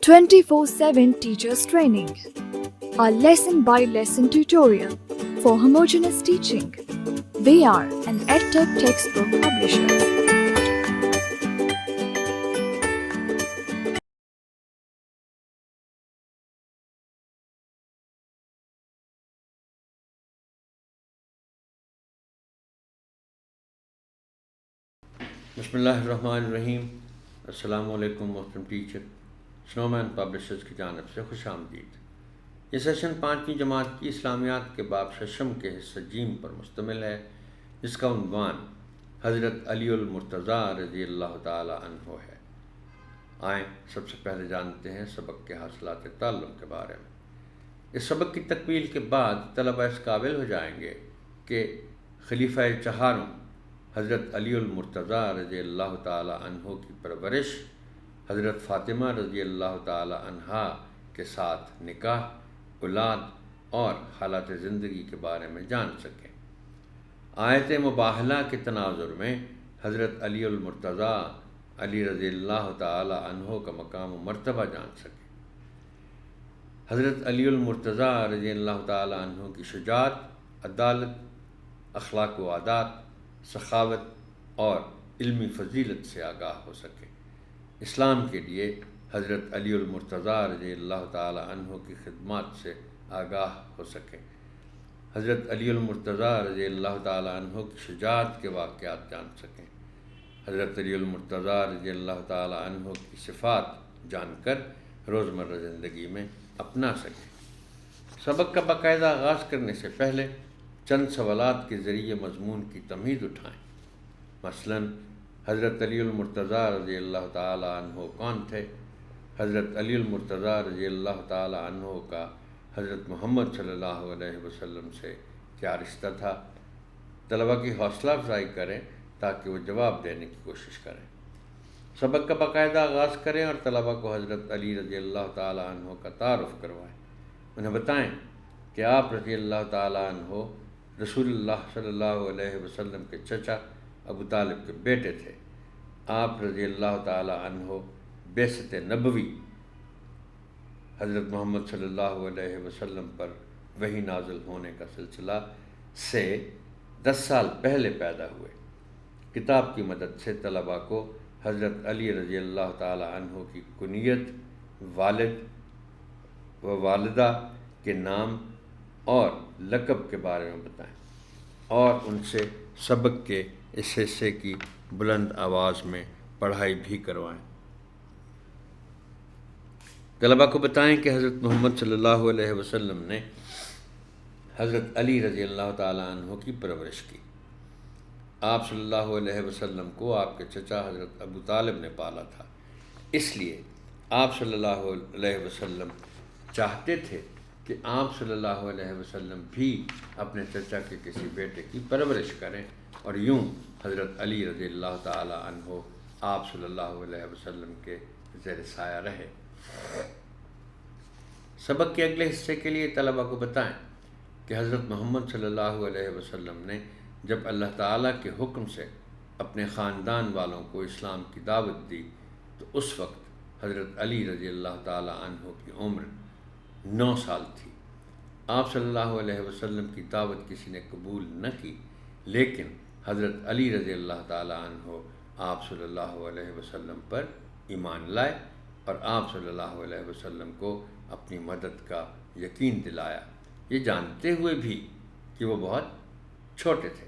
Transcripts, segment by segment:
24/7 Teachers Training. Our lesson-by-lesson tutorial for homogeneous teaching. We are an EdTech textbook publisher. بسم اللہ الرحمن الرحیم. السلام علیکم محترم ٹیچر. سنومین پبلشرز کی جانب سے خوش آمدید. یہ سیشن 5ویں جماعت کی اسلامیات کے باب ششم کے حصہ جیم پر مشتمل ہے، جس کا عنوان حضرت علی المرتضی رضی اللہ تعالی عنہ ہے. آئیں سب سے پہلے جانتے ہیں سبق کے حاصلات تعلم کے بارے میں. اس سبق کی تکمیل کے بعد طلبہ اس قابل ہو جائیں گے کہ خلیفہ چہاروں حضرت علی المرتضی رضی اللہ تعالی عنہ کی پرورش، حضرت فاطمہ رضی اللہ تعالی عنہا کے ساتھ نکاح، اولاد اور حالات زندگی کے بارے میں جان سکیں. آیت مباہلہ کے تناظر میں حضرت علی المرتضی علی رضی اللہ تعالی عنہ کا مقام و مرتبہ جان سکیں. حضرت علی المرتضی رضی اللہ تعالی عنہ کی شجاعت، عدالت، اخلاق و عادات، سخاوت اور علمی فضیلت سے آگاہ ہو سکے. اسلام کے لیے حضرت علی المرتضی رضی اللہ تعالی عنہ کی خدمات سے آگاہ ہو سکے. حضرت علی المرتضی رضی اللہ تعالی عنہ کی شجاعت کے واقعات جان سکیں. حضرت علی المرتضی رضی اللہ تعالی عنہ کی صفات جان کر روزمرہ زندگی میں اپنا سکیں. سبق کا باقاعدہ آغاز کرنے سے پہلے چند سوالات کے ذریعے مضمون کی تمہید اٹھائیں. مثلا حضرت علی المرتضی رضی اللہ تعالی عنہ کون تھے؟ حضرت علی المرتضی رضی اللہ تعالی عنہ کا حضرت محمد صلی اللہ علیہ وسلم سے کیا رشتہ تھا؟ طلبہ کی حوصلہ افزائی کریں تاکہ وہ جواب دینے کی کوشش کریں. سبق کا باقاعدہ آغاز کریں اور طلبہ کو حضرت علی رضی اللہ تعالی عنہ کا تعارف کروائیں. انہیں بتائیں کہ آپ رضی اللہ تعالی عنہ رسول اللہ صلی اللہ علیہ وسلم کے چچا ابو طالب کے بیٹے تھے. آپ رضی اللہ تعالی عنہ بعثت نبوی، حضرت محمد صلی اللہ علیہ وسلم پر وحی نازل ہونے کا سلسلہ سے 10 سال پہلے پیدا ہوئے. کتاب کی مدد سے طلباء کو حضرت علی رضی اللہ تعالی عنہ کی کنیت، والد و والدہ کے نام اور لقب کے بارے میں بتائیں اور ان سے سبق کے اس حصے کی بلند آواز میں پڑھائی بھی کروائیں. طلباء کو بتائیں کہ حضرت محمد صلی اللہ علیہ وسلم نے حضرت علی رضی اللہ تعالی عنہ کی پرورش کی. آپ صلی اللہ علیہ وسلم کو آپ کے چچا حضرت ابو طالب نے پالا تھا. اس لیے آپ صلی اللہ علیہ وسلم چاہتے تھے کہ آپ صلی اللہ علیہ وسلم بھی اپنے چچا کے کسی بیٹے کی پرورش کریں اور یوں حضرت علی رضی اللہ تعالی عنہ آپ صلی اللہ علیہ وسلم کے زیر سایہ رہے. سبق کے اگلے حصے کے لیے طلباء کو بتائیں کہ حضرت محمد صلی اللہ علیہ وسلم نے جب اللہ تعالیٰ کے حکم سے اپنے خاندان والوں کو اسلام کی دعوت دی تو اس وقت حضرت علی رضی اللہ تعالی عنہ کی عمر 9 سال تھی. آپ صلی اللہ علیہ وسلم کی دعوت کسی نے قبول نہ کی، لیکن حضرت علی رضی اللہ تعالی عنہ آپ صلی اللہ علیہ وسلم پر ایمان لائے اور آپ صلی اللہ علیہ وسلم کو اپنی مدد کا یقین دلایا، یہ جانتے ہوئے بھی کہ وہ بہت چھوٹے تھے.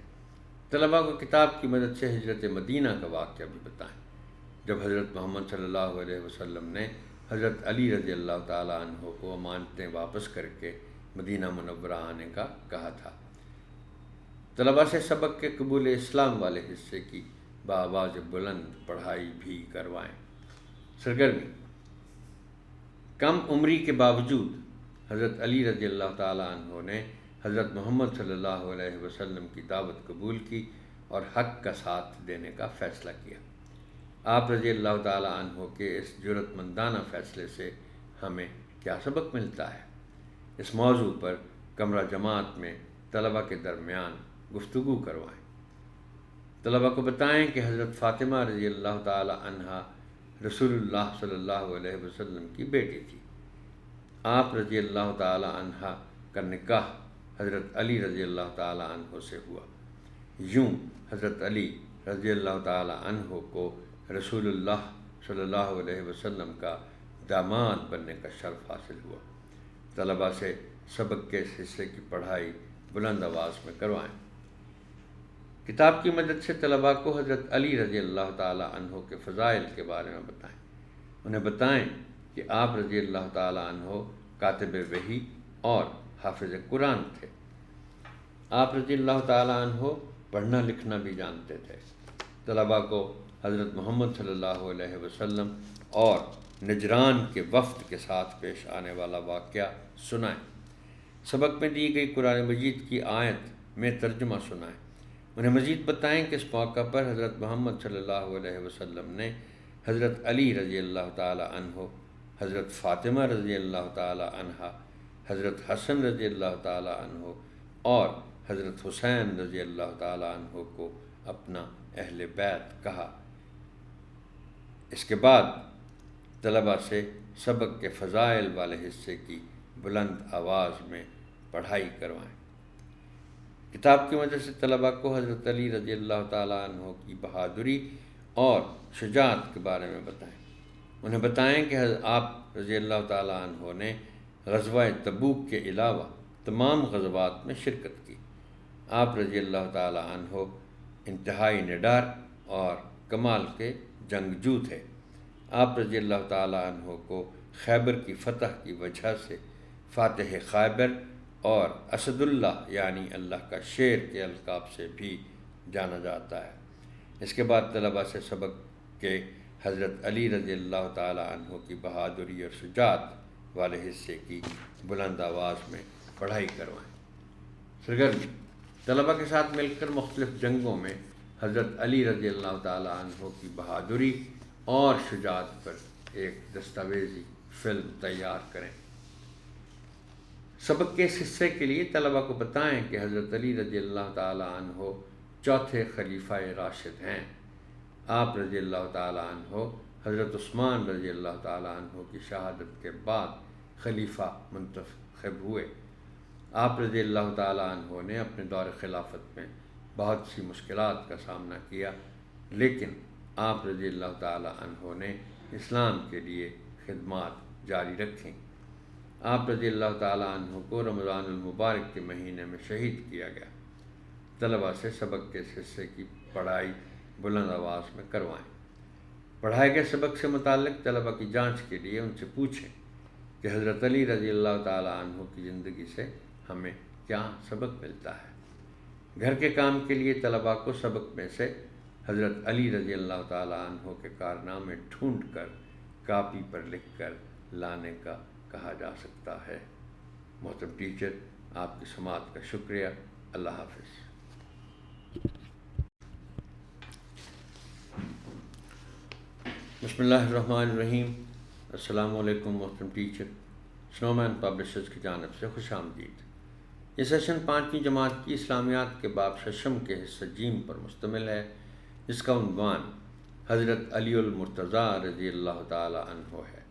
طلباء کو کتاب کی مدد سے ہجرت مدینہ کا واقعہ بھی بتائیں، جب حضرت محمد صلی اللہ علیہ وسلم نے حضرت علی رضی اللہ تعالی عنہ کو امانتیں واپس کر کے مدینہ منورہ آنے کا کہا تھا. طلباء سے سبق کے قبول اسلام والے حصے کی بآواز بلند پڑھائی بھی کروائیں. سرگرمی: کم عمری کے باوجود حضرت علی رضی اللہ تعالی عنہ نے حضرت محمد صلی اللہ علیہ وسلم کی دعوت قبول کی اور حق کا ساتھ دینے کا فیصلہ کیا. آپ رضی اللہ تعالی عنہ کے اس جرأت مندانہ فیصلے سے ہمیں کیا سبق ملتا ہے؟ اس موضوع پر کمرہ جماعت میں طلباء کے درمیان گفتگو کروائیں. طلباء کو بتائیں کہ حضرت فاطمہ رضی اللہ تعالی عنہا رسول اللہ صلی اللہ علیہ وسلم کی بیٹی تھی۔ آپ رضی اللہ تعالی عنہ کا نکاح حضرت علی رضی اللہ تعالی عنہ سے ہوا۔ یوں حضرت علی رضی اللہ تعالی عنہ کو رسول اللہ صلی اللہ علیہ وسلم کا داماد بننے کا شرف حاصل ہوا۔ طلباء سے سبق کے اس حصے کی پڑھائی بلند آواز میں کروائیں۔ کتاب کی مدد سے طلباء کو حضرت علی رضی اللہ تعالی عنہ کے فضائل کے بارے میں بتائیں۔ انہیں بتائیں کہ آپ رضی اللہ تعالی عنہ کاتب وحی اور حافظ قرآن تھے۔ آپ رضی اللہ تعالی عنہ پڑھنا لکھنا بھی جانتے تھے۔ طلباء کو حضرت محمد صلی اللہ علیہ وسلم اور نجران کے وفد کے ساتھ پیش آنے والا واقعہ سنائیں۔ سبق میں دی گئی قرآن مجید کی آیت میں ترجمہ سنائیں۔ انہیں مزید بتائیں کہ اس موقع پر حضرت محمد صلی اللہ علیہ وسلم نے حضرت علی رضی اللہ تعالی عنہ، حضرت فاطمہ رضی اللہ تعالی عنہ، حضرت حسن رضی اللہ تعالی عنہ اور حضرت حسین رضی اللہ تعالی عنہ کو اپنا اہل بیت کہا۔ اس کے بعد طلباء سے سبق کے فضائل والے حصے کی بلند آواز میں پڑھائی کروائیں۔ کتاب کی مدد سے طلباء کو حضرت علی رضی اللہ تعالیٰ عنہ کی بہادری اور شجاعت کے بارے میں بتائیں۔ انہیں بتائیں کہ آپ رضی اللہ تعالیٰ عنہ نے غزوہ تبوک کے علاوہ تمام غزوات میں شرکت کی۔ آپ رضی اللہ تعالیٰ عنہ انتہائی نڈر اور کمال کے جنگجو تھے۔ آپ رضی اللہ تعالیٰ عنہ کو خیبر کی فتح کی وجہ سے فاتح خیبر اور اسد اللہ یعنی اللہ کا شیر کے القاب سے بھی جانا جاتا ہے۔ اس کے بعد طلباء سے سبق کے حضرت علی رضی اللہ تعالیٰ عنہ کی بہادری اور شجاعت والے حصے کی بلند آواز میں پڑھائی کروائیں۔ سرگرمی: طلباء کے ساتھ مل کر مختلف جنگوں میں حضرت علی رضی اللہ تعالیٰ عنہ کی بہادری اور شجاعت پر ایک دستاویزی فلم تیار کریں۔ سبق کے اس حصے کے لیے طلباء کو بتائیں کہ حضرت علی رضی اللہ تعالیٰ عنہ چوتھے خلیفہ راشد ہیں۔ آپ رضی اللہ تعالیٰ عنہ حضرت عثمان رضی اللہ تعالیٰ عنہ کی شہادت کے بعد خلیفہ منتخب ہوئے۔ آپ رضی اللہ تعالیٰ عنہ نے اپنے دور خلافت میں بہت سی مشکلات کا سامنا کیا، لیکن آپ رضی اللہ تعالیٰ عنہ نے اسلام کے لیے خدمات جاری رکھیں۔ آپ رضی اللہ تعالیٰ عنہ کو رمضان المبارک کے مہینے میں شہید کیا گیا۔ طلباء سے سبق کے اس حصے کی پڑھائی بلند آواز میں کروائیں۔ پڑھائے گئے سبق سے متعلق طلباء کی جانچ کے لیے ان سے پوچھیں کہ حضرت علی رضی اللہ تعالیٰ عنہ کی زندگی سے ہمیں کیا سبق ملتا ہے۔ گھر کے کام کے لیے طلباء کو سبق میں سے حضرت علی رضی اللہ تعالیٰ عنہ کے کارنامے ڈھونڈ کر کاپی پر لکھ کر لانے کا کہا جا سکتا ہے۔ محترم ٹیچر، آپ کی سماعت کا شکریہ۔ اللہ حافظ۔ بسم اللہ الرحمن الرحیم۔ السلام علیکم محترم ٹیچر، سنومین پبلشرز کی جانب سے خوش آمدید۔ یہ سیشن 5ویں جماعت کی اسلامیات کے باب ششم کے حصہ جیم پر مشتمل ہے، جس کا عنوان حضرت علی المرتضی رضی اللہ تعالی عنہ ہے۔